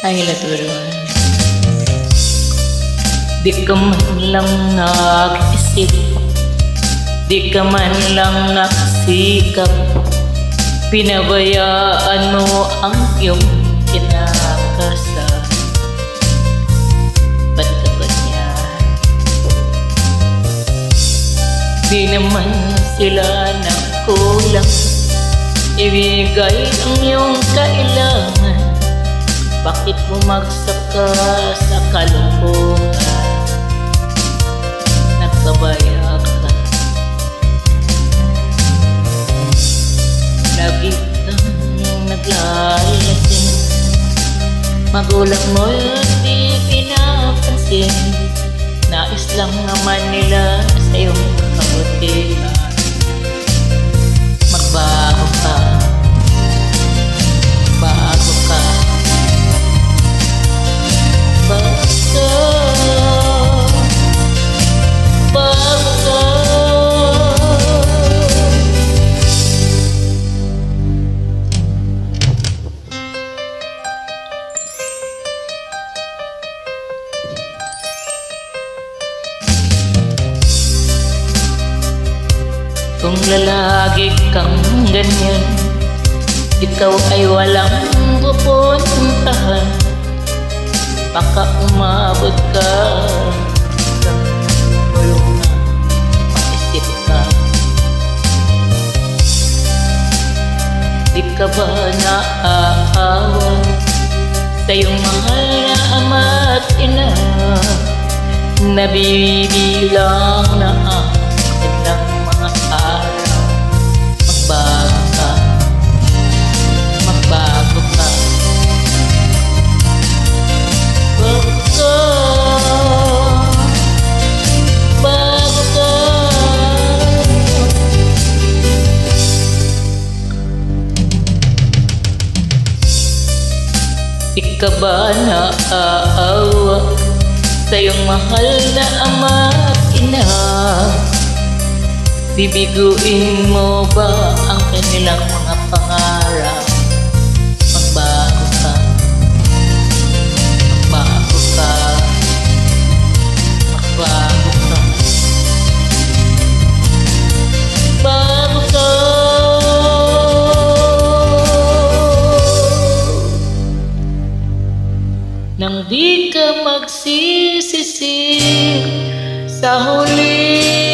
Ay naturuan. Di ka man lang nag-isip, di ka man lang nagsikap, pinabayaan mo ang iyong kinakasan. Ba't ka ganyan? Di naman sila nagkulang ibigay ang iyong kailangan. Bakit bumagsak ka sa kalungkutan? Nagpabaya ka, lagi kang naglalasing. Magulang mo di pinapansin, nais lang naman nila sa iyong kabutihan. Magbago ka, bago ka, bago ka. Kung lalagi kang ganyan, ikaw ay walang pupuntahan. Baka umabot ka sa kulungan, mag-isip ka. Di ka ba naaawa sa iyong mahal na ama at ina? Nabibilang na ang kanilang mga araw. Magbago ka, magbago ka, bago ka, bago ka. Di ka ba naaawa sa iyong mahal na ama at ina? Bibiguin mo ba ang kanilang mga pangarap? Magbago ka, magbago ka, magbago ka, bago ka. Nang di ka magsisisi sa huli,